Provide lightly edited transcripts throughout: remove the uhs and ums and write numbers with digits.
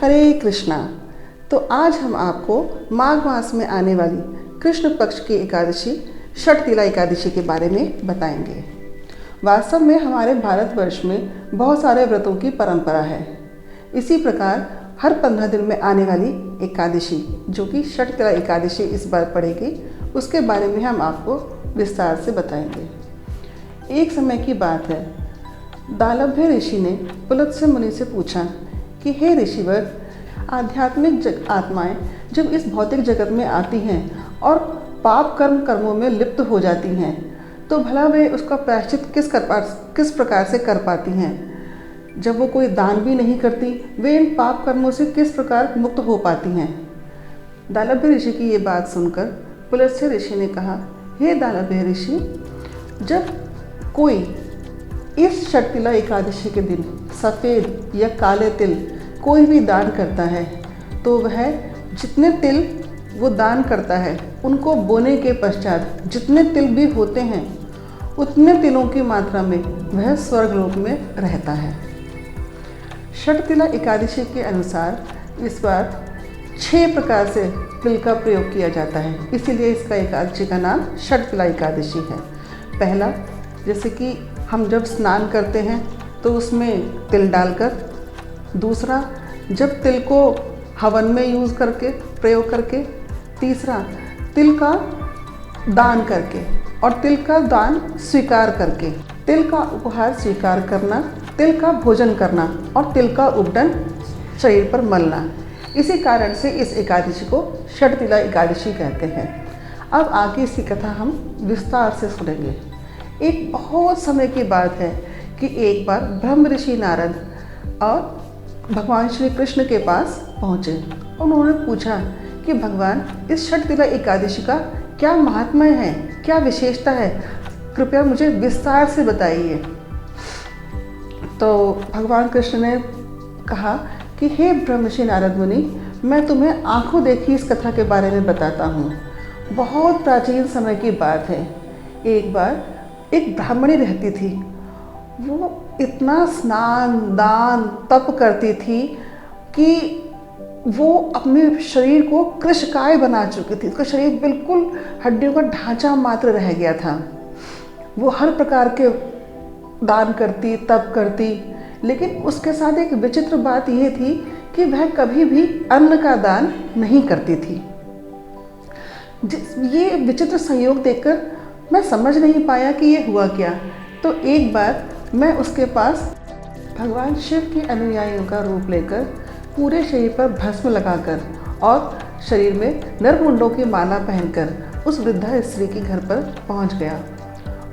हरे कृष्णा। तो आज हम आपको माघ मास में आने वाली कृष्ण पक्ष की एकादशी षटतिला एकादशी के बारे में बताएंगे। वास्तव में हमारे भारतवर्ष में बहुत सारे व्रतों की परंपरा है। इसी प्रकार हर 15 दिन में आने वाली एकादशी जो कि षटतिला एकादशी इस बार पड़ेगी, उसके बारे में हम आपको विस्तार से बताएंगे। एक समय की बात है, दालभ्य ऋषि ने पुलत्स्य मुनि से पूछा कि हे ऋषिवर, आध्यात्मिक आत्माएं जब इस भौतिक जगत में आती हैं और पाप कर्मों में लिप्त हो जाती हैं, तो भला वे उसका प्रायश्चित किस प्रकार से कर पाती हैं? जब वो कोई दान भी नहीं करती, वे इन पाप कर्मों से किस प्रकार मुक्त हो पाती हैं? दालभ्य ऋषि की ये बात सुनकर पुलत्स्य ऋषि ने कहा, हे दालभ्य ऋषि, जब कोई इस षटतिला एकादशी के दिन सफ़ेद या काले तिल कोई भी दान करता है, तो वह जितने तिल वो दान करता है उनको बोने के पश्चात जितने तिल भी होते हैं, उतने तिलों की मात्रा में वह स्वर्गलोक में रहता है। षटतिला एकादशी के अनुसार इस बार 6 प्रकार से तिल का प्रयोग किया जाता है, इसीलिए इसका एकादशी का नाम षटतिला एकादशी है। पहला, जैसे कि हम जब स्नान करते हैं तो उसमें तिल डालकर। दूसरा, जब तिल को हवन में प्रयोग करके। तीसरा, तिल का दान करके और तिल का दान स्वीकार करके। तिल का उपहार स्वीकार करना, तिल का भोजन करना और तिल का उपटन शरीर पर मलना। इसी कारण से इस एकादशी को षटतिला एकादशी कहते हैं। अब आगे इसकी कथा हम विस्तार से सुनेंगे। एक बहुत समय की बात है कि एक बार ब्रह्म ऋषि नारद और भगवान श्री कृष्ण के पास पहुँचे। उन्होंने पूछा कि भगवान, इस षटतिला एकादशी का क्या महात्म्य है, क्या विशेषता है, कृपया मुझे विस्तार से बताइए। तो भगवान कृष्ण ने कहा कि हे ब्रह्मर्षि नारद मुनि, मैं तुम्हें आंखों देखी इस कथा के बारे में बताता हूँ। बहुत प्राचीन समय की बात है। एक बार एक ब्राह्मणी रहती थी। वो इतना स्नान दान तप करती थी कि वो अपने शरीर को कृशकाय बना चुकी थी। उसका शरीर बिल्कुल हड्डियों का ढांचा मात्र रह गया था। वो हर प्रकार के दान करती, तप करती, लेकिन उसके साथ एक विचित्र बात यह थी कि वह कभी भी अन्न का दान नहीं करती थी। ये विचित्र संयोग देखकर मैं समझ नहीं पाया कि ये हुआ क्या। तो एक बार मैं उसके पास भगवान शिव के अनुयायियों का रूप लेकर पूरे शरीर पर भस्म लगाकर और शरीर में नरमुंडों की माला पहनकर उस वृद्धा स्त्री के घर पर पहुंच गया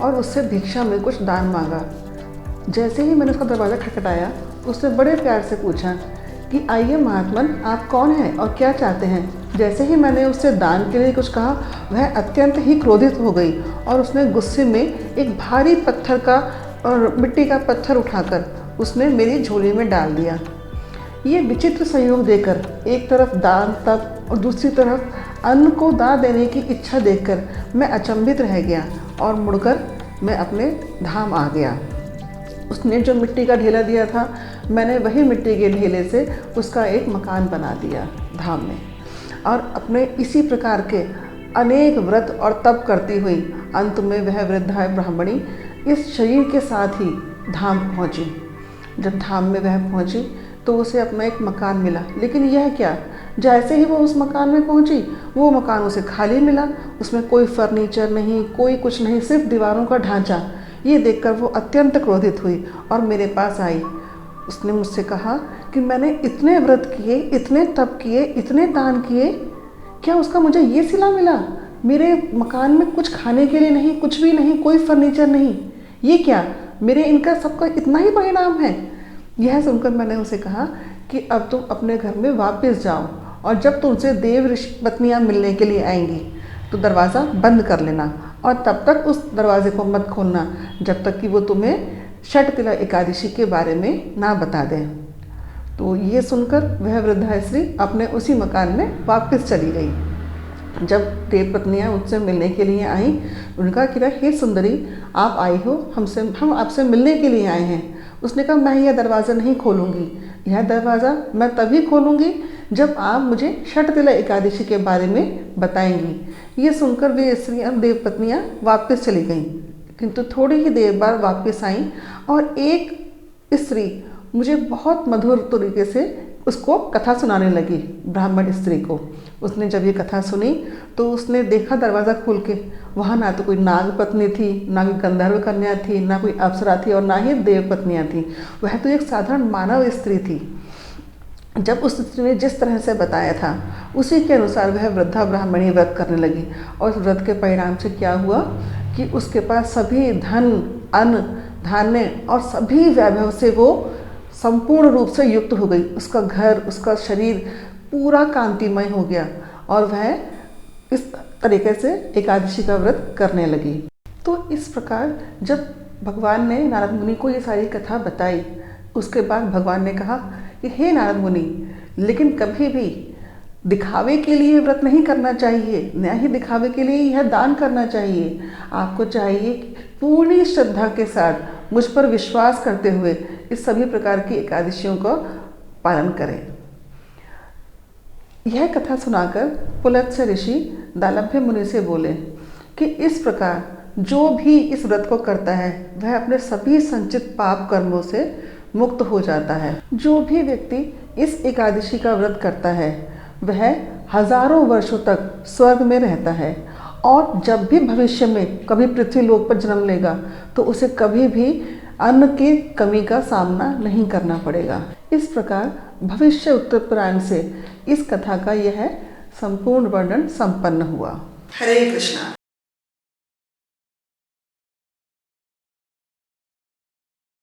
और उससे भिक्षा में कुछ दान मांगा। जैसे ही मैंने उसका दरवाज़ा खटखटाया, उसने बड़े प्यार से पूछा कि आइए महात्मन, आप कौन हैं और क्या चाहते हैं? जैसे ही मैंने उससे दान के लिए कुछ कहा, वह अत्यंत ही क्रोधित हो गई और उसने गुस्से में एक भारी पत्थर का और मिट्टी का पत्थर उठाकर उसने मेरी झोली में डाल दिया। ये विचित्र संयोग देखकर, एक तरफ दान तप और दूसरी तरफ अन्न को दान देने की इच्छा देखकर मैं अचंभित रह गया और मुड़कर मैं अपने धाम आ गया। उसने जो मिट्टी का ढेला दिया था, मैंने वही मिट्टी के ढेले से उसका एक मकान बना दिया धाम में। और अपने इसी प्रकार के अनेक व्रत और तप करती हुई अंत में वह वृद्धा ब्राह्मणी इस शरीर के साथ ही धाम पहुंची। जब धाम में वह पहुंची तो उसे अपना एक मकान मिला, लेकिन यह क्या, जैसे ही वो उस मकान में पहुंची, वो मकान उसे खाली मिला। उसमें कोई फर्नीचर नहीं, कोई कुछ नहीं, सिर्फ दीवारों का ढांचा। ये देखकर वो अत्यंत क्रोधित हुई और मेरे पास आई। उसने मुझसे कहा कि मैंने इतने व्रत किए, इतने तप किए, इतने दान किए, क्या उसका मुझे ये सिला मिला? मेरे मकान में कुछ खाने के लिए नहीं, कुछ भी नहीं, कोई फर्नीचर नहीं, ये क्या, मेरे इनका सबका इतना ही परिणाम है? यह सुनकर मैंने उसे कहा कि अब तुम अपने घर में वापस जाओ और जब तुमसे देव ऋषि पत्नियाँ मिलने के लिए आएंगी तो दरवाज़ा बंद कर लेना और तब तक उस दरवाजे को मत खोलना जब तक कि वो तुम्हें षटतिला एकादशी के बारे में ना बता दें। तो ये सुनकर वह वृद्धा स्त्री अपने उसी मकान में वापस चली गई। जब देव पत्नियाँ उससे मिलने के लिए आईं, उनका कहा, हे सुंदरी, आप आई हो, हम आपसे मिलने के लिए आए हैं। उसने कहा मैं यह दरवाज़ा नहीं खोलूँगी, यह दरवाज़ा मैं तभी खोलूँगी जब आप मुझे षटतिला एकादशी के बारे में बताएंगी। ये सुनकर वे स्त्रियाँ देवपत्नियाँ वापस चली गईं, किंतु थोड़ी ही देर बाद वापस आईं और एक स्त्री मुझे बहुत मधुर तरीके से उसको कथा सुनाने लगी, ब्राह्मण स्त्री को। उसने जब ये कथा सुनी तो उसने देखा दरवाज़ा खोल के, वहाँ ना तो कोई नाग पत्नी थी, ना कोई गंधर्व कन्या थी, ना कोई अप्सरा थी और ना ही देव पत्नियाँ थीं। वह तो एक साधारण मानव स्त्री थी। जब उस स्त्री ने जिस तरह से बताया था उसी के अनुसार वह वृद्धा ब्राह्मणी व्रत करने लगी, और उस व्रत के परिणाम से क्या हुआ कि उसके पास सभी धन, अन्न, धान्य और सभी वैभव से वो संपूर्ण रूप से युक्त हो गई। उसका घर, उसका शरीर पूरा कांतिमय हो गया और वह इस तरीके से एकादशी का व्रत करने लगी। तो इस प्रकार जब भगवान ने नारद मुनि को ये सारी कथा बताई, उसके बाद भगवान ने कहा कि हे नारद मुनि, लेकिन कभी भी दिखावे के लिए व्रत नहीं करना चाहिए, न ही दिखावे के लिए यह दान करना चाहिए। आपको चाहिए पूर्ण श्रद्धा के साथ मुझ पर विश्वास करते हुए इस सभी प्रकार की एकादशियों का पालन करें। यह कथा सुनाकर पुलत्स्य ऋषि दालभ्य मुनि से बोले कि इस प्रकार जो भी इस व्रत को करता है वह अपने सभी संचित पाप कर्मों से मुक्त हो जाता है। जो भी व्यक्ति इस एकादशी का व्रत करता है वह हजारों वर्षों तक स्वर्ग में रहता है, और जब भी भविष्य में कभी पृथ्वी लोक पर जन्म लेगा तो उसे कभी भी अन्न की कमी का सामना नहीं करना पड़ेगा। इस प्रकार भविष्य उत्तर पुराण से इस कथा का यह संपूर्ण वर्णन संपन्न हुआ। हरे कृष्णा।